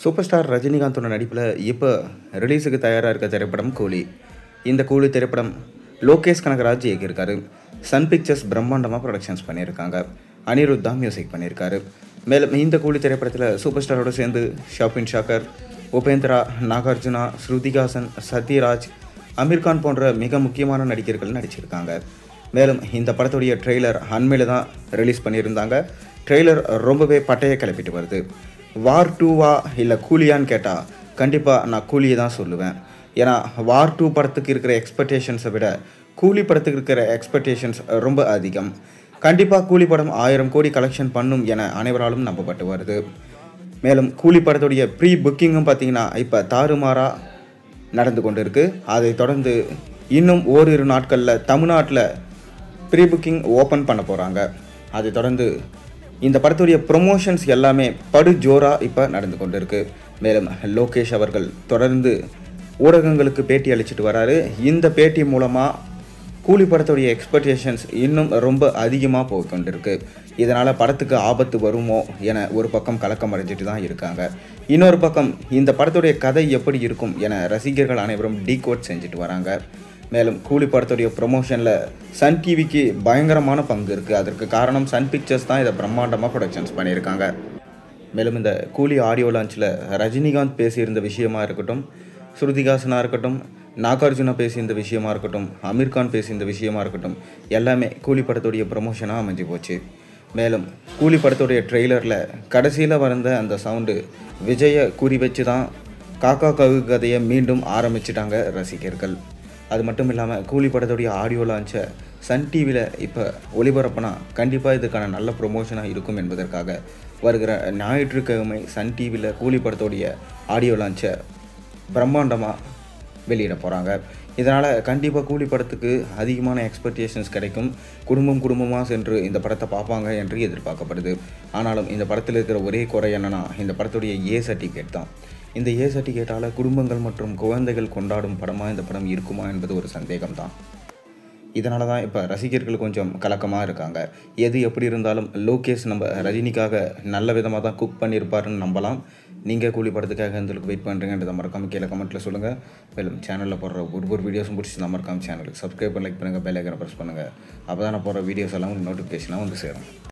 Super star ரஜினிகாந்தோட நடிப்பில் இப்போ ரிலீஸுக்கு தயாராக இருக்க திரைப்படம் கூலி. இந்த கூலி திரைப்படம் லோகேஷ் கனகராஜ் இயக்கியிருக்காரு. சன் பிக்சர்ஸ் பிரம்மாண்டமாக ப்ரொடக்ஷன்ஸ் பண்ணியிருக்காங்க. அனிருத் தான் மியூசிக் பண்ணியிருக்காரு. மேலும் இந்த கூலி திரைப்படத்தில் சூப்பர் ஸ்டாரோடு சேர்ந்து ஷாபின் ஷாக்கர், உபேந்திரா, நாகார்ஜுனா, ஸ்ருதிஹாசன், சத்யராஜ், அமீர்கான் போன்ற மிக முக்கியமான நடிகர்கள் நடிச்சிருக்காங்க. மேலும் இந்த படத்துடைய ட்ரெய்லர் அண்மையில் தான் ரிலீஸ் பண்ணியிருந்தாங்க. ட்ரெய்லர் ரொம்பவே பட்டையை கிளப்பிட்டு வருது. வார் 2வா இல்லை கூலியான்னு கேட்டால் கண்டிப்பாக நான் கூலியை தான் சொல்லுவேன். ஏன்னா வார் 2 படத்துக்கு இருக்கிற எக்ஸ்பெக்டேஷன்ஸை விட கூலி படத்துக்கு இருக்கிற எக்ஸ்பெக்டேஷன்ஸ் ரொம்ப அதிகம். கண்டிப்பாக கூலி படம் 1000 கோடி கலெக்ஷன் பண்ணும் என அனைவராலும் நம்பப்பட்டு வருது. மேலும் கூலி படத்துடைய ப்ரீ புக்கிங்கும் பார்த்திங்கன்னா இப்போ தாறுமாறாக நடந்து கொண்டு இருக்குது. அதை தொடர்ந்து இன்னும் ஓரிரு நாட்களில் தமிழ்நாட்டில் ப்ரீ புக்கிங் ஓப்பன் பண்ண போகிறாங்க. அதை தொடர்ந்து இந்த படத்துடைய ப்ரொமோஷன்ஸ் எல்லாமே படு ஜோராக இப்போ நடந்து கொண்டு இருக்குது. மேலும் லோகேஷ் அவர்கள் தொடர்ந்து ஊடகங்களுக்கு பேட்டி அளிச்சிட்டு வராரு. இந்த பேட்டி மூலமாக கூலி படத்துடைய எக்ஸ்பெக்டேஷன்ஸ் இன்னும் ரொம்ப அதிகமாக போய்கொண்டிருக்கு. இதனால் படத்துக்கு ஆபத்து வருமோ என ஒரு பக்கம் கலக்கம் அடைஞ்சிட்டு தான் இருக்காங்க. இன்னொரு பக்கம் இந்த படத்துடைய கதை எப்படி இருக்கும் என ரசிகர்கள் அனைவரும் டீகோட் செஞ்சுட்டு வராங்க. மேலும் கூலி படத்துடைய ப்ரொமோஷனில் சன் டிவிக்கு பயங்கரமான பங்கு இருக்குது. அதற்கு காரணம் சன் பிக்சர்ஸ் தான் இதை பிரம்மாண்டமாக ப்ரொடக்ஷன்ஸ் பண்ணியிருக்காங்க. மேலும் இந்த கூலி ஆடியோ லான்ச்சில் ரஜினிகாந்த் பேசியிருந்த விஷயமா இருக்கட்டும், ஸ்ருதிஹாசனாக இருக்கட்டும், நாகார்ஜுனா பேசியிருந்த விஷயமா இருக்கட்டும், அமீர்கான் பேசியிருந்த விஷயமா இருக்கட்டும், எல்லாமே கூலி படத்துடைய ப்ரொமோஷனாக அமைஞ்சு போச்சு. மேலும் கூலி படத்துடைய ட்ரெய்லரில் கடைசியில் வந்த அந்த சவுண்டு விஜயை குறி வச்சு தான் காக்கா கவு கதையை மீண்டும் ஆரம்பிச்சிட்டாங்க ரசிகர்கள். அது மட்டும் இல்லாமல் கூலி படத்துடைய ஆடியோ லான்ச்சை சன் டிவியில் இப்போ ஒளிபரப்புனா கண்டிப்பாக இதுக்கான நல்ல ப்ரொமோஷனாக இருக்கும் என்பதற்காக வருகிற ஞாயிற்றுக்கிழமை சன் டிவியில் கூலி படத்துடைய ஆடியோ லான்ச்சை பிரம்மாண்டமாக வெளியிட போகிறாங்க. இதனால் கண்டிப்பாக கூலி படத்துக்கு அதிகமான எக்ஸ்பெக்டேஷன்ஸ் கிடைக்கும். குடும்பமாக சென்று இந்த படத்தை பார்ப்பாங்க என்று எதிர்பார்க்கப்படுது. ஆனாலும் இந்த படத்தில் இருக்கிற ஒரே குறை என்னென்னா இந்த படத்துடைய ஏ சர்டிஃபிகேட் தான். இந்த ஏ சர்டிஃபிகேட்டால் குடும்பங்கள் மற்றும் குழந்தைகள் கொண்டாடும் படமாக இந்த படம் இருக்குமா என்பது ஒரு சந்தேகம் தான். இதனால தான் இப்போ ரசிகர்கள் கொஞ்சம் கலக்கமாக இருக்காங்க. எது எப்படி இருந்தாலும் லோகேஷ் நம்ம ரஜினிக்காக நல்ல விதமாக தான் குக் பண்ணியிருப்பாருன்னு நம்பலாம். நீங்கள் கூலி படத்துக்காக எங்களுக்கு வெயிட் பண்ணுறீங்கன்றதை மறக்காமல் கீழே கமெண்ட்டில் சொல்லுங்கள். மேலும் சேனலில் போடுற ஒரு வீடியோஸும் பிடிச்சி மறக்காமல் சேனலுக்கு சப்ஸ்கிரைப் பண்ணி லைக் பண்ணுங்கள், பெல் ஐக்கனை ப்ரெஸ் பண்ணுங்கள். அப்போ தான் நான் போடுற வீடியோஸ் எல்லாம் நோட்டிஃபிகேஷனாக வந்து சேரும்.